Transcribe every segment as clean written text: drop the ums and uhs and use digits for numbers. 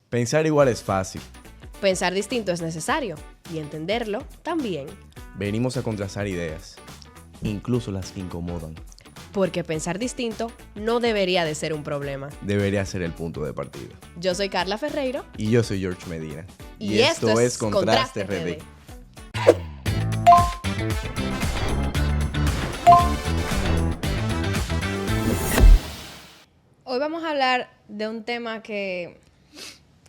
Pensar igual es fácil. Pensar distinto es necesario y entenderlo también. Venimos a contrastar ideas, incluso las que incomodan. Porque pensar distinto no debería de ser un problema. Debería ser el punto de partida. Yo soy Carla Ferreiro. Y yo soy George Medina. Y esto es Contraste RD. RD. Hoy vamos a hablar de un tema que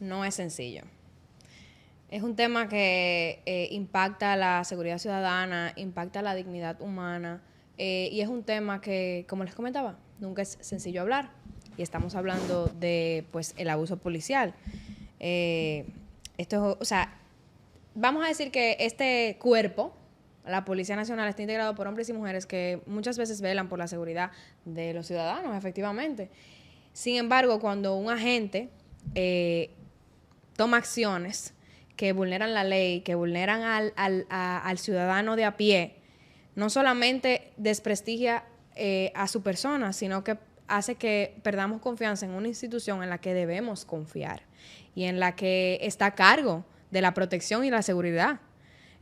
no es sencillo. Es un tema que impacta la seguridad ciudadana, impacta la dignidad humana y es un tema que, como les comentaba, nunca es sencillo hablar. Y estamos hablando de, pues, el abuso policial. Vamos a decir que este cuerpo, la Policía Nacional, está integrado por hombres y mujeres que muchas veces velan por la seguridad de los ciudadanos, efectivamente. Sin embargo, cuando un agente toma acciones que vulneran la ley, que vulneran al ciudadano de a pie, no solamente desprestigia a su persona, sino que hace que perdamos confianza en una institución en la que debemos confiar y en la que está a cargo de la protección y la seguridad.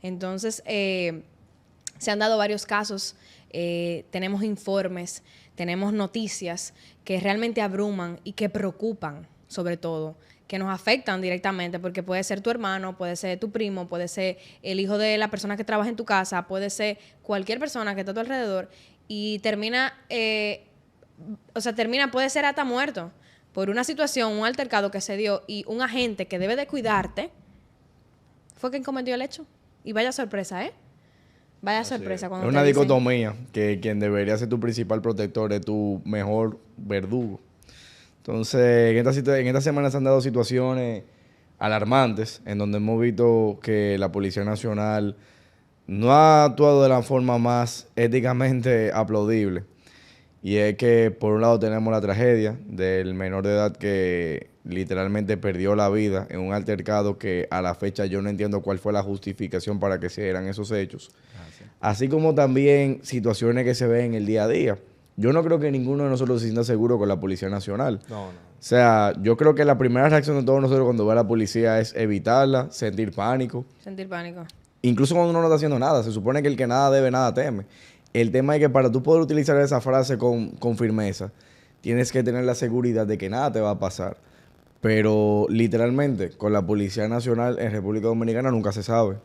Entonces, se han dado varios casos, tenemos informes, tenemos noticias que realmente abruman y que preocupan, sobre todo, que nos afectan directamente, porque puede ser tu hermano, puede ser tu primo, puede ser el hijo de la persona que trabaja en tu casa, puede ser cualquier persona que está a tu alrededor y puede ser hasta muerto por una situación, un altercado que se dio y un agente que debe de cuidarte fue quien cometió el hecho. Y vaya sorpresa, ¿eh? Vaya sorpresa cuando es una dicotomía que quien debería ser tu principal protector es tu mejor verdugo. Entonces, en esta semana se han dado situaciones alarmantes en donde hemos visto que la Policía Nacional no ha actuado de la forma más éticamente aplaudible. Y es que, por un lado, tenemos la tragedia del menor de edad que literalmente perdió la vida en un altercado que a la fecha yo no entiendo cuál fue la justificación para que se dieran esos hechos. Así como también situaciones que se ven en el día a día. Yo no creo que ninguno de nosotros se sienta seguro con la Policía Nacional. No. O sea, yo creo que la primera reacción de todos nosotros cuando ve a la policía es evitarla, sentir pánico. Sentir pánico. Incluso cuando uno no está haciendo nada. Se supone que el que nada debe, nada teme. El tema es que para tú poder utilizar esa frase con firmeza, tienes que tener la seguridad de que nada te va a pasar. Pero literalmente, con la Policía Nacional en República Dominicana nunca se sabe.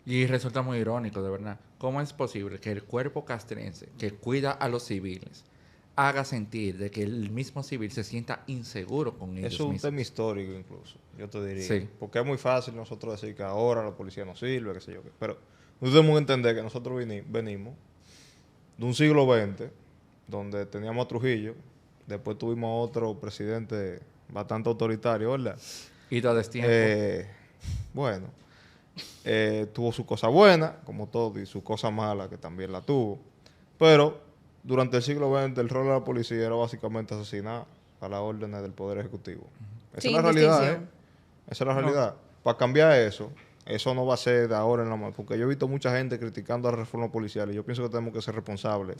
Y resulta muy irónico, de verdad. ¿Cómo es posible que el cuerpo castrense que cuida a los civiles haga sentir de que el mismo civil se sienta inseguro con ellos Eso es un mismos? tema histórico incluso, yo te diría. Sí. Porque es muy fácil nosotros decir que ahora la policía no sirve, qué sé yo qué. Pero nosotros tenemos que entender que nosotros venimos de un siglo XX, donde teníamos a Trujillo, después tuvimos a otro presidente bastante autoritario, ¿verdad? Y todo es tiempo. Bueno, tuvo su cosa buena, como todo, y su cosa mala, que también la tuvo. Pero durante el siglo XX el rol de la policía era básicamente asesinar a las órdenes del Poder Ejecutivo. Esa Sin es la realidad, distinción. Esa es la realidad. Para cambiar eso no va a ser de ahora en la mano. Porque yo he visto mucha gente criticando a la reforma policial y yo pienso que tenemos que ser responsables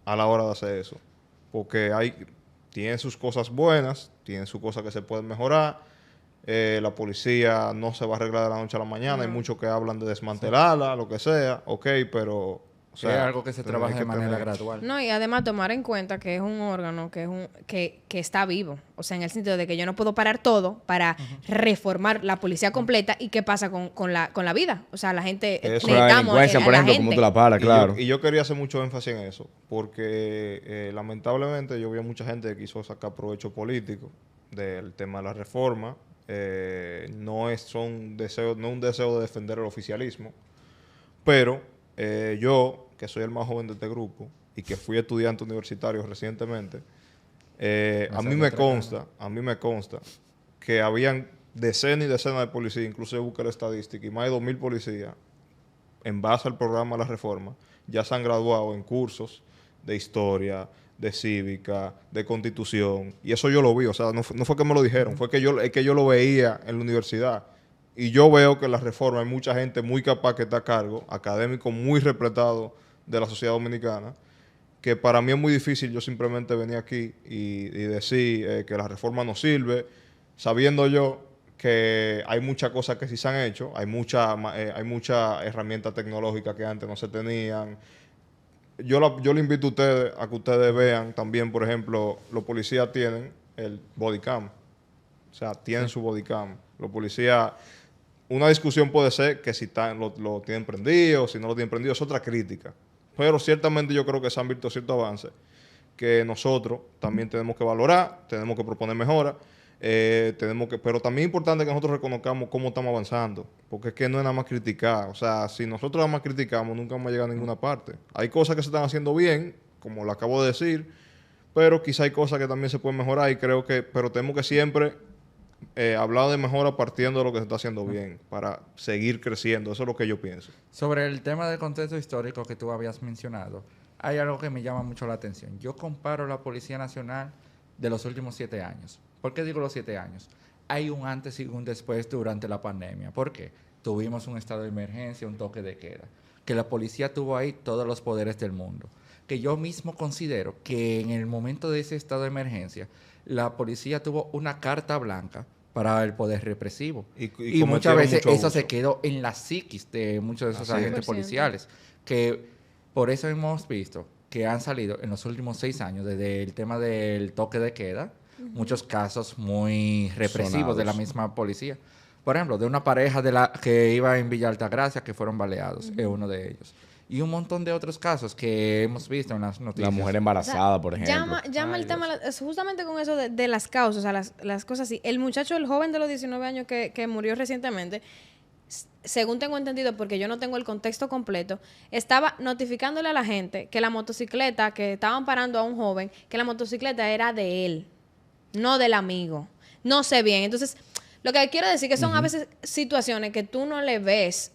a la hora de hacer eso. Porque tiene sus cosas buenas, tiene sus cosas que se pueden mejorar. La policía no se va a arreglar de la noche a la mañana. No. Hay muchos que hablan de desmantelarla, lo que sea. Ok, pero... O sea, es algo que se trabaja de manera tener- gradual. No, y además tomar en cuenta que es un órgano que está vivo. O sea, en el sentido de que yo no puedo parar todo para reformar la policía completa. ¿Y qué pasa con la vida? O sea, la gente... Eso. Con la necesitamos delincuencia, a por la ejemplo, gente. como tú la paras, claro. Y yo quería hacer mucho énfasis en eso, porque lamentablemente yo vi a mucha gente que quiso sacar provecho político del tema de la reforma. No es un deseo de defender el oficialismo, pero yo, que soy el más joven de este grupo y que fui estudiante universitario recientemente, a mí me consta que habían decenas y decenas de policías, incluso yo busqué la estadística, y más de 2,000 policías, en base al programa de la reforma, ya se han graduado en cursos de historia, de cívica, de constitución. Y eso yo lo vi, o sea, no fue que me lo dijeron, fue que yo lo veía en la universidad. Y yo veo que en la reforma hay mucha gente muy capaz que está a cargo, académico muy respetado de la sociedad dominicana, que para mí es muy difícil yo simplemente venir aquí y decir que la reforma no sirve, sabiendo yo que hay muchas cosas que sí se han hecho, hay mucha herramientas tecnológicas que antes no se tenían. Yo le invito a ustedes a que ustedes vean también, por ejemplo, los policías tienen el body cam. O sea, tienen su body cam. Los policías, una discusión puede ser que si lo tienen prendido, si no lo tienen prendido, es otra crítica. Pero ciertamente yo creo que se han visto ciertos avances que nosotros también tenemos que valorar, tenemos que proponer mejoras. Pero también es importante que nosotros reconozcamos cómo estamos avanzando, porque es que no es nada más criticar. O sea, si nosotros nada más criticamos, nunca vamos a llegar a ninguna parte. Hay cosas que se están haciendo bien, como lo acabo de decir, pero quizá hay cosas que también se pueden mejorar pero tenemos que siempre hablar de mejora partiendo de lo que se está haciendo bien, para seguir creciendo. Eso es lo que yo pienso. Sobre el tema del contexto histórico que tú habías mencionado, hay algo que me llama mucho la atención. Yo comparo la Policía Nacional de los últimos 7 años. ¿Por qué digo los 7 años? Hay un antes y un después durante la pandemia. ¿Por qué? Tuvimos un estado de emergencia, un toque de queda. Que la policía tuvo ahí todos los poderes del mundo. Que yo mismo considero que en el momento de ese estado de emergencia, la policía tuvo una carta blanca para el poder represivo. Y muchas veces eso se quedó en la psiquis de muchos de esos agentes policiales. Que por eso hemos visto que han salido en los últimos 6 años, desde el tema del toque de queda, muchos casos muy represivos de la misma policía. Por ejemplo, de una pareja que iba en Villa Altagracia que fueron baleados, es uno de ellos. Y un montón de otros casos que hemos visto en las noticias. La mujer embarazada, por ejemplo. Llama el tema, justamente con eso de las causas, o sea, las cosas así. El muchacho, el joven de los 19 años que murió recientemente, según tengo entendido, porque yo no tengo el contexto completo, estaba notificándole a la gente que la motocicleta, que estaban parando a un joven, que la motocicleta era de él, no del amigo. No sé bien. Entonces, lo que quiero decir que son a veces situaciones que tú no le ves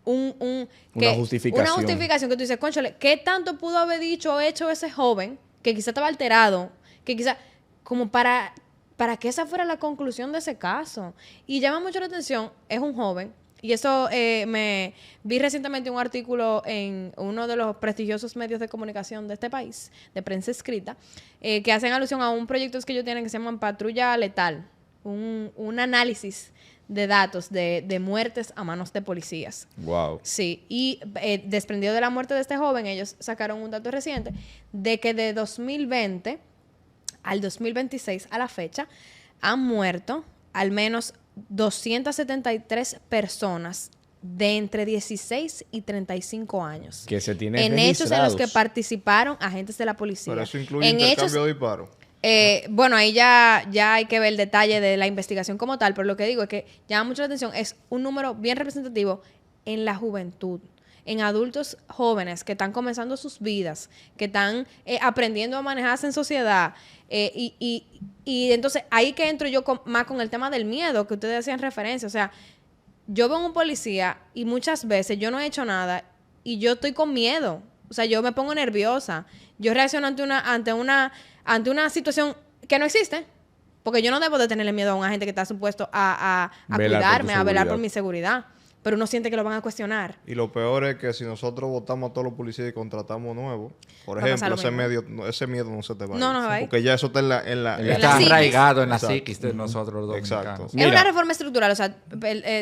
una justificación que tú dices, cónchale, ¿qué tanto pudo haber dicho o hecho ese joven que quizá estaba alterado, que quizá como para que esa fuera la conclusión de ese caso? Y llama mucho la atención, es un joven, y eso me vi recientemente un artículo en uno de los prestigiosos medios de comunicación de este país, de prensa escrita, que hacen alusión a un proyecto que ellos tienen que se llaman Patrulla Letal, un análisis de datos de muertes a manos de policías. Wow. Sí, y desprendido de la muerte de este joven, ellos sacaron un dato reciente de que de 2020 al 2026 a la fecha han muerto al menos 273 personas de entre 16 y 35 años. Que se tienen en hechos en los que participaron agentes de la policía. Pero eso incluye intercambio de disparos. Bueno, ahí ya hay que ver el detalle de la investigación como tal, pero lo que digo es que llama mucho la atención, es un número bien representativo en la juventud, en adultos jóvenes que están comenzando sus vidas, que están aprendiendo a manejarse en sociedad. Y entonces ahí que entro yo más con el tema del miedo que ustedes hacían referencia. O sea, yo veo a un policía y muchas veces yo no he hecho nada y yo estoy con miedo. O sea, yo me pongo nerviosa. Yo reacciono ante una situación que no existe. Porque yo no debo de tenerle miedo a un agente que está supuesto a cuidarme, a velar por mi seguridad. Pero uno siente que lo van a cuestionar. Y lo peor es que si nosotros votamos a todos los policías y contratamos nuevos, por Va a pasar ejemplo, ese miedo no se te va a ir. No se va a ir. Porque ya eso está Está psiquis. arraigado en la Exacto. psiquis de nosotros los dominicanos. Exacto. Es Mira. una reforma estructural, o sea,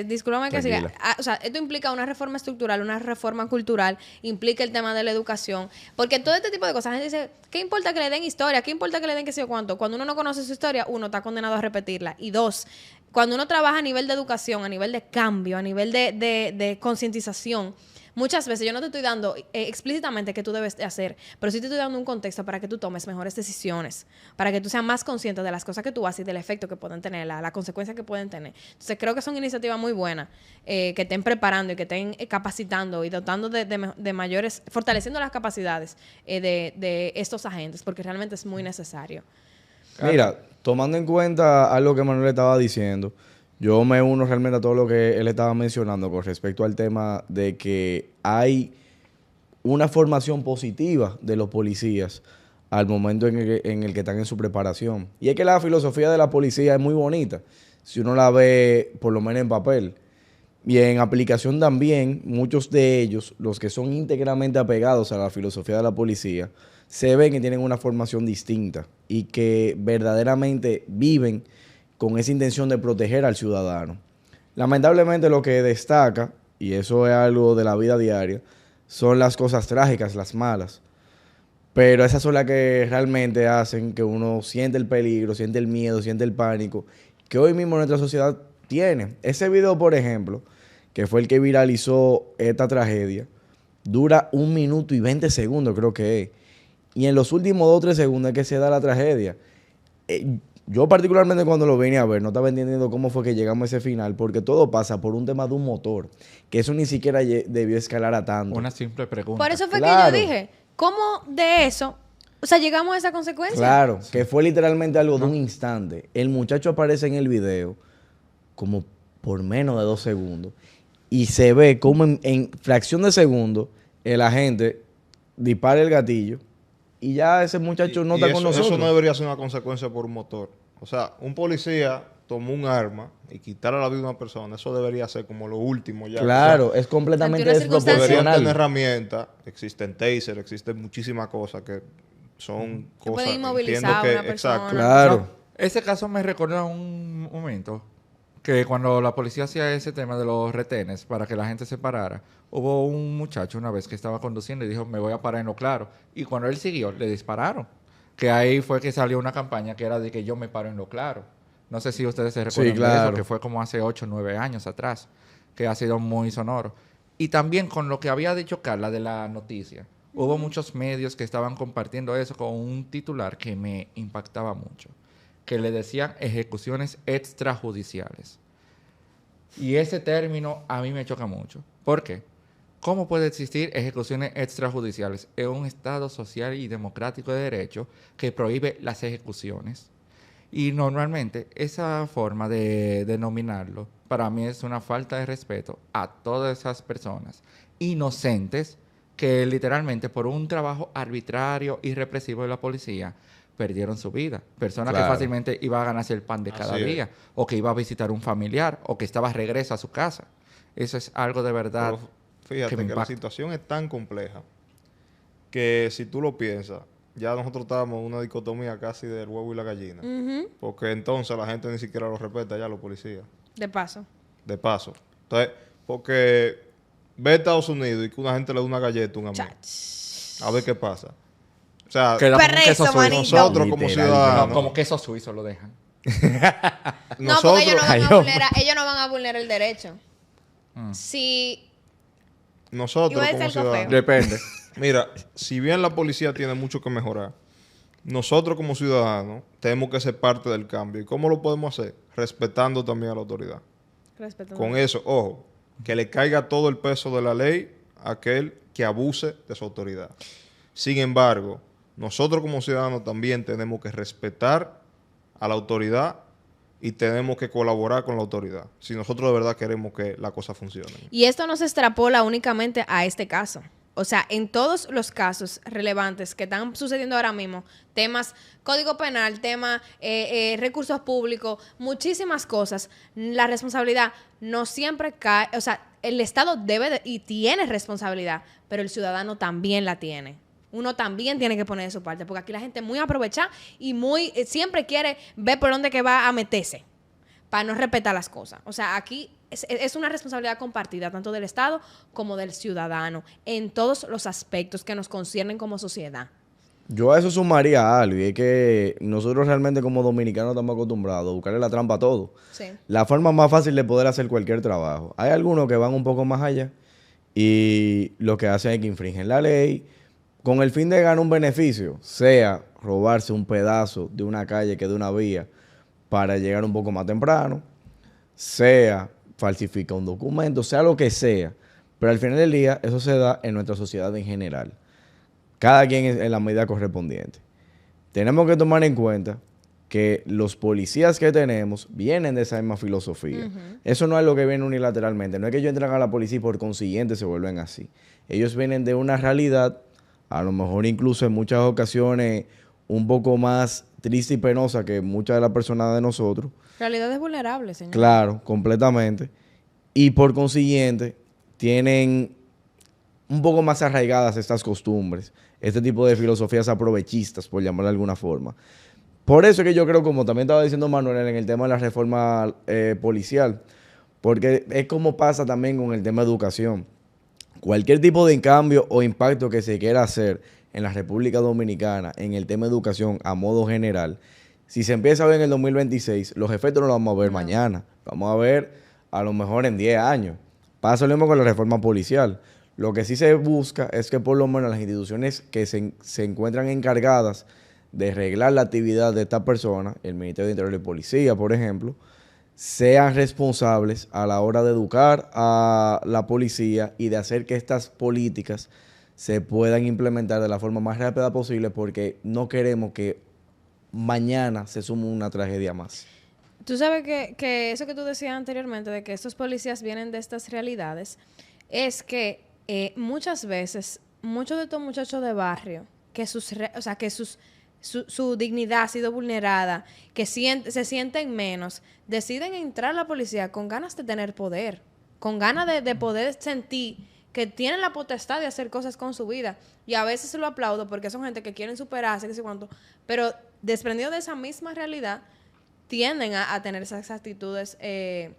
discúlpame que siga. Tranquila. O sea, esto implica una reforma estructural, una reforma cultural, implica el tema de la educación, porque todo este tipo de cosas, la gente dice, ¿qué importa que le den historia? ¿Qué importa que le den qué sé yo cuánto? Cuando uno no conoce su historia, uno está condenado a repetirla. Y dos, cuando uno trabaja a nivel de educación, a nivel de cambio, a nivel de concientización, muchas veces yo no te estoy dando explícitamente qué tú debes de hacer, pero sí te estoy dando un contexto para que tú tomes mejores decisiones, para que tú seas más consciente de las cosas que tú haces y del efecto que pueden tener, la consecuencia que pueden tener. Entonces creo que son iniciativas muy buenas, que estén preparando y que estén capacitando y dotando de mayores, fortaleciendo las capacidades de estos agentes, porque realmente es muy necesario. Mira, tomando en cuenta algo que Manuel estaba diciendo, yo me uno realmente a todo lo que él estaba mencionando con respecto al tema de que hay una formación positiva de los policías al momento en el que están en su preparación. Y es que la filosofía de la policía es muy bonita, si uno la ve por lo menos en papel. Y en aplicación también, muchos de ellos, los que son íntegramente apegados a la filosofía de la policía, se ven que tienen una formación distinta y que verdaderamente viven con esa intención de proteger al ciudadano. Lamentablemente lo que destaca, y eso es algo de la vida diaria, son las cosas trágicas, las malas. Pero esas son las que realmente hacen que uno siente el peligro, siente el miedo, siente el pánico, que hoy mismo nuestra sociedad tiene. Ese video, por ejemplo, que fue el que viralizó esta tragedia, dura 1 minuto y 20 segundos, creo que es. Y en los últimos 2 o 3 segundos es que se da la tragedia. Yo particularmente cuando lo vine a ver, no estaba entendiendo cómo fue que llegamos a ese final, porque todo pasa por un tema de un motor, que eso ni siquiera debió escalar a tanto. Una simple pregunta. Por eso fue Claro. que yo dije, ¿cómo de eso, o sea, llegamos a esa consecuencia? Claro, que fue literalmente algo de un instante. El muchacho aparece en el video como por menos de 2 segundos y se ve como en fracción de segundo el agente dispara el gatillo y ya ese muchacho no Y está con nosotros. eso no debería ser una consecuencia por un motor. O sea, un policía tomó un arma y quitarle la vida a una persona, eso debería ser como lo último ya. Claro, es completamente Ante una circunstancia- Deberían tener desproporcional. herramientas, existen taser, existen muchísimas cosas que son Que cosas... pueden inmovilizar entiendo a que- una persona. Exacto. Claro. No, ese caso me recuerda un momento que cuando la policía hacía ese tema de los retenes para que la gente se parara, hubo un muchacho una vez que estaba conduciendo y dijo, me voy a parar en lo claro. Y cuando él siguió, le dispararon. Que ahí fue que salió una campaña que era de que yo me paro en lo claro. No sé si ustedes se recuerdan de claro. eso, que fue como hace 8 o 9 años atrás, que ha sido muy sonoro. Y también con lo que había dicho Carla de la noticia, hubo muchos medios que estaban compartiendo eso con un titular que me impactaba mucho, que le decían ejecuciones extrajudiciales. Y ese término a mí me choca mucho. ¿Por qué? ¿Cómo puede existir ejecuciones extrajudiciales en un Estado social y democrático de derecho que prohíbe las ejecuciones? Y normalmente esa forma de denominarlo para mí es una falta de respeto a todas esas personas inocentes que literalmente por un trabajo arbitrario y represivo de la policía perdieron su vida. Personas Claro. que fácilmente iban a ganarse el pan de cada Así es. día, o que iba a visitar un familiar, o que estaba a regreso a su casa. Eso es algo de verdad. Pero fíjate que me que la impacta. situación es tan compleja que si tú lo piensas, ya nosotros estábamos en una dicotomía casi del huevo y la gallina. Ujú. Porque entonces la gente ni siquiera lo respeta ya, los policías. De paso. De paso. Entonces, porque ve a Estados Unidos y que una gente le da una galleta a un amigo. Chach. A ver qué pasa. O sea, Queda como un Perrezo, queso suizo. manito. nosotros como Literal. ciudadanos, No, como queso suizo lo dejan. No, porque ellos no, van a Cayó. vulnerar, ellos no van a vulnerar el derecho. Mm. Si nosotros Iba a como decir algo ciudadanos, Depende. mira, si bien la policía tiene mucho que mejorar, nosotros como ciudadanos tenemos que ser parte del cambio. ¿Y cómo lo podemos hacer? Respetando también a la autoridad. Con eso, ojo, que le caiga todo el peso de la ley a aquel que abuse de su autoridad. Sin embargo, nosotros como ciudadanos también tenemos que respetar a la autoridad y tenemos que colaborar con la autoridad. Si nosotros de verdad queremos que la cosa funcione. Y esto no se extrapola únicamente a este caso. O sea, en todos los casos relevantes que están sucediendo ahora mismo, temas código penal, tema recursos públicos, muchísimas cosas, la responsabilidad no siempre cae, o sea, el Estado y tiene responsabilidad, pero el ciudadano también la tiene. Uno también tiene que poner de su parte, porque aquí la gente es muy aprovechada y muy siempre quiere ver por dónde que va a meterse para no respetar las cosas. O sea, aquí es una responsabilidad compartida, tanto del Estado como del ciudadano, en todos los aspectos que nos conciernen como sociedad. Yo a eso sumaría algo, y es que nosotros realmente como dominicanos estamos acostumbrados a buscarle la trampa a todo. Sí. La forma más fácil de poder hacer cualquier trabajo. Hay algunos que van un poco más allá y lo que hacen es que infringen la ley con el fin de ganar un beneficio, sea robarse un pedazo de una calle que de una vía para llegar un poco más temprano, sea falsificar un documento, sea lo que sea. Pero al final del día eso se da en nuestra sociedad en general. Cada quien en la medida correspondiente. Tenemos que tomar en cuenta que los policías que tenemos vienen de esa misma filosofía. Eso no es lo que viene unilateralmente. No es que ellos entran a la policía y por consiguiente se vuelven así. Ellos vienen de una realidad, a lo mejor incluso en muchas ocasiones un poco más triste y penosa que muchas de las personas de nosotros. Realidades vulnerables, señor. Claro, completamente. Y por consiguiente tienen un poco más arraigadas estas costumbres, este tipo de filosofías aprovechistas, por llamarlo de alguna forma. Por eso es que yo creo, como también estaba diciendo Manuel, en el tema de la reforma policial, porque es como pasa también con el tema de educación. Cualquier tipo de cambio o impacto que se quiera hacer en la República Dominicana en el tema de educación a modo general, si se empieza a ver en el 2026, los efectos no los vamos a ver mañana, los vamos a ver a lo mejor en 10 años. Pasa lo mismo con la reforma policial. Lo que sí se busca es que por lo menos las instituciones que se encuentran encargadas de reglar la actividad de estas personas, el Ministerio de Interior y Policía, por ejemplo, sean responsables a la hora de educar a la policía y de hacer que estas políticas se puedan implementar de la forma más rápida posible, porque no queremos que mañana se sume una tragedia más. Tú sabes que eso que tú decías anteriormente, de que estos policías vienen de estas realidades, es que muchas veces, muchos de estos muchachos de barrio, que su dignidad ha sido vulnerada, que se sienten menos, deciden entrar a la policía con ganas de tener poder, con ganas de poder sentir que tienen la potestad de hacer cosas con su vida. Y a veces se lo aplaudo porque son gente que quieren superarse, que sé cuánto, pero desprendido de esa misma realidad, tienden a tener esas actitudes De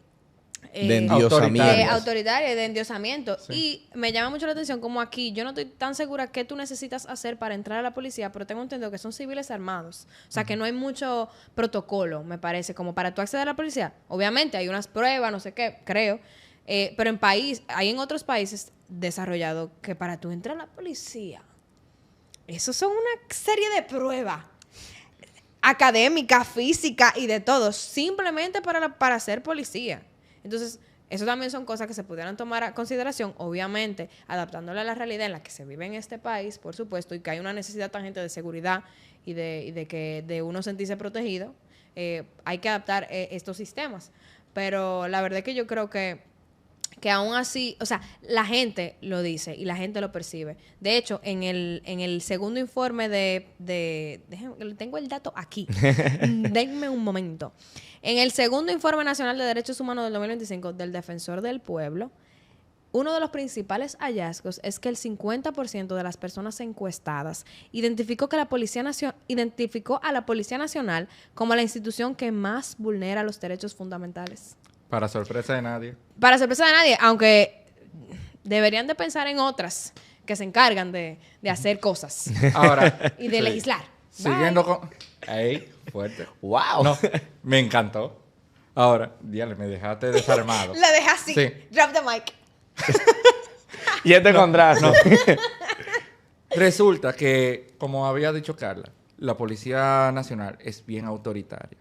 endiosamiento. autoritarias, de endiosamiento. Sí. Y me llama mucho la atención como aquí, yo no estoy tan segura qué tú necesitas hacer para entrar a la policía, pero tengo entendido que son civiles armados. O sea, que no hay mucho protocolo, me parece, como para tú acceder a la policía. Obviamente hay unas pruebas, no sé qué, creo. Pero hay en otros países desarrollados que para tú entrar a la policía, eso son una serie de pruebas académica, física y de todo, simplemente para ser policía. Entonces, eso también son cosas que se pudieran tomar a consideración, obviamente, adaptándole a la realidad en la que se vive en este país, por supuesto, y que hay una necesidad tangente de seguridad y de que de uno sentirse protegido. Hay que adaptar estos sistemas. Pero la verdad es que yo creo que aún así, o sea, la gente lo dice y la gente lo percibe. De hecho, en el segundo informe tengo el dato aquí. Denme un momento. En el segundo informe nacional de derechos humanos del 2025 del Defensor del Pueblo, uno de los principales hallazgos es que el 50% de las personas encuestadas identificó a la Policía Nacional como la institución que más vulnera los derechos fundamentales. Para sorpresa de nadie. Para sorpresa de nadie, aunque deberían de pensar en otras que se encargan de hacer cosas Ahora. y de sí. legislar. Siguiendo con... ¡Ey! Fuerte. ¡Wow! No, me encantó. Ahora, diale, me dejaste desarmado. La deja así. Sí. Drop the mic. Y este contraste. No. Resulta que, como había dicho Carla, la Policía Nacional es bien autoritaria.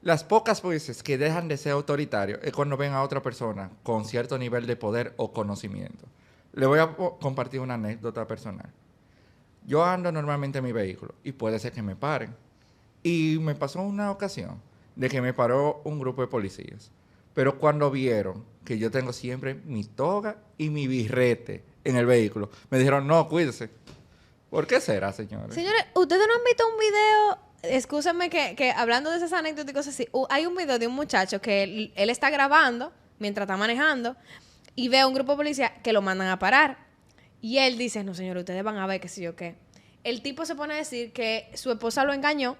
Las pocas veces que dejan de ser autoritarios es cuando ven a otra persona con cierto nivel de poder o conocimiento. Le voy a compartir una anécdota personal. Yo ando normalmente en mi vehículo y puede ser que me paren. Y me pasó una ocasión de que me paró un grupo de policías. Pero cuando vieron que yo tengo siempre mi toga y mi birrete en el vehículo, me dijeron, no, cuídese. ¿Por qué será, señores? Señores, ¿ustedes no han visto un video? Excúsenme que hablando de esas anécdotas y cosas así, hay un video de un muchacho que él está grabando mientras está manejando y ve a un grupo de policía que lo mandan a parar. Y él dice, no, señor, ustedes van a ver qué sé yo qué. El tipo se pone a decir que su esposa lo engañó.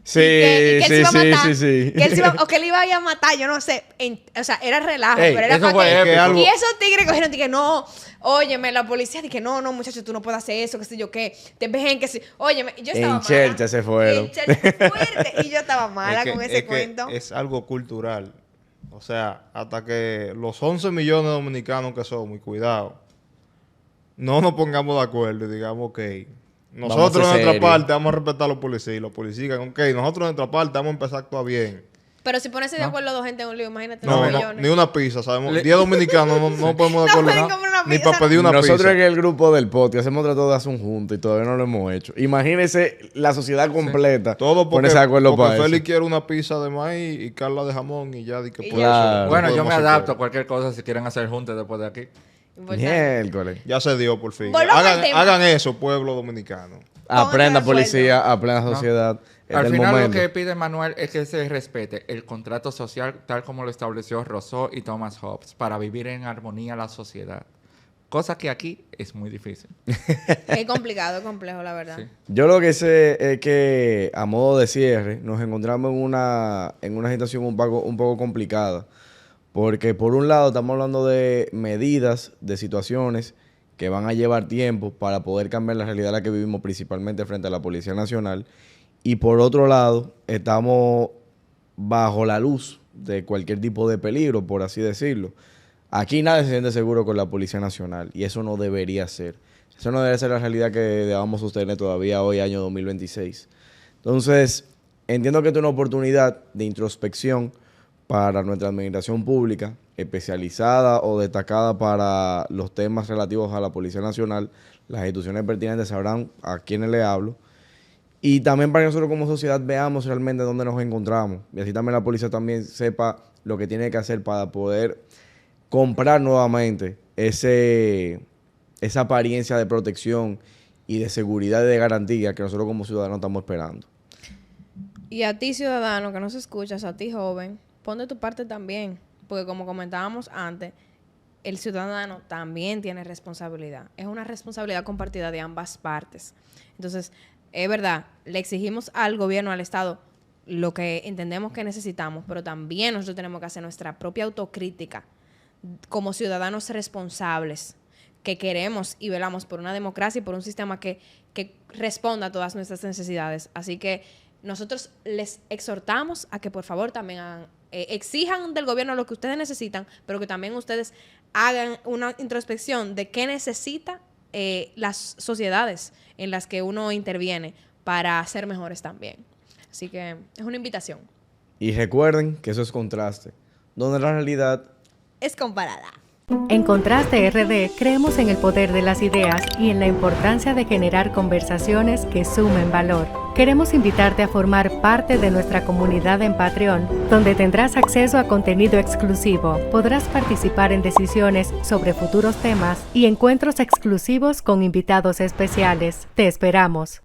Sí, y que él se sí, iba a matar, sí. que él se iba, o que él iba a ir a matar, yo no sé. O sea, era relajo, Ey, pero era eso para fue que... épico. Y esos tigres cogieron, dije, no, óyeme, la policía, dije, no, muchacho, tú no puedes hacer eso, qué sé yo qué. Te ven que sí. Óyeme, yo estaba En mala. Chercha se fueron. En Chercha fuerte. Y yo estaba mala Es que- con es ese que cuento. Es algo cultural. O sea, hasta que los 11 millones de dominicanos que somos, y cuidado, no nos pongamos de acuerdo y digamos, ok, nosotros de Vamos a ser nuestra serios. parte vamos a respetar a los policías y los policías digan, ok, nosotros de nuestra parte vamos a empezar a actuar bien. Pero si ponerse de No. acuerdo dos gente en un lío, imagínate No, los no, millones. ni una pizza, sabemos. Le- 10 dominicanos no podemos de No acuerdo pueden comprar una ni pizza. para pedir una Nosotros pizza. en el grupo del podcast hemos tratado de hacer un junto y todavía no lo hemos hecho. Imagínense la sociedad completa. Todo porque, ponerse de acuerdo porque para eso. Félix quiere una pizza de maíz y Carla de jamón y ya di que Y por ya. eso Bueno, no yo me podemos hacer adapto a todo. cualquier cosa si quieren hacer juntas después de aquí. Importante. Miércoles. Ya se dio por fin. Volvamos al Hagan, tema. hagan eso, pueblo dominicano. Aprenda resuelto. policía, aprenda sociedad. Es Al el final momento. lo que pide Manuel es que se respete el contrato social tal como lo estableció Rousseau y Thomas Hobbes para vivir en armonía la sociedad. Cosa que aquí es muy difícil. Es complicado, es complejo, la verdad. Sí. Yo lo que sé es que, a modo de cierre, nos encontramos en una situación un poco complicada. Porque, por un lado, estamos hablando de medidas, de situaciones que van a llevar tiempo para poder cambiar la realidad en la que vivimos, principalmente frente a la Policía Nacional. Y, por otro lado, estamos bajo la luz de cualquier tipo de peligro, por así decirlo. Aquí nadie se siente seguro con la Policía Nacional y eso no debería ser. Eso no debe ser la realidad que debamos sostener todavía hoy, año 2026. Entonces, entiendo que esta es una oportunidad de introspección para nuestra administración pública, especializada o destacada para los temas relativos a la Policía Nacional. Las instituciones pertinentes sabrán a quiénes le hablo. Y también para que nosotros como sociedad veamos realmente dónde nos encontramos. Y así también la policía también sepa lo que tiene que hacer para poder comprar nuevamente esa apariencia de protección y de seguridad y de garantía que nosotros como ciudadanos estamos esperando. Y a ti, ciudadano, que nos escuchas, a ti, joven, pon de tu parte también. Porque como comentábamos antes, el ciudadano también tiene responsabilidad. Es una responsabilidad compartida de ambas partes. Entonces, es verdad, le exigimos al gobierno, al Estado, lo que entendemos que necesitamos, pero también nosotros tenemos que hacer nuestra propia autocrítica como ciudadanos responsables que queremos y velamos por una democracia y por un sistema que responda a todas nuestras necesidades. Así que nosotros les exhortamos a que por favor también exijan del gobierno lo que ustedes necesitan, pero que también ustedes hagan una introspección de qué necesita las sociedades en las que uno interviene para ser mejores también. Así que es una invitación. Y recuerden que eso es contraste, donde la realidad Es comparada. En Contraste RD creemos en el poder de las ideas y en la importancia de generar conversaciones que sumen valor. Queremos invitarte a formar parte de nuestra comunidad en Patreon, donde tendrás acceso a contenido exclusivo, podrás participar en decisiones sobre futuros temas y encuentros exclusivos con invitados especiales. Te esperamos.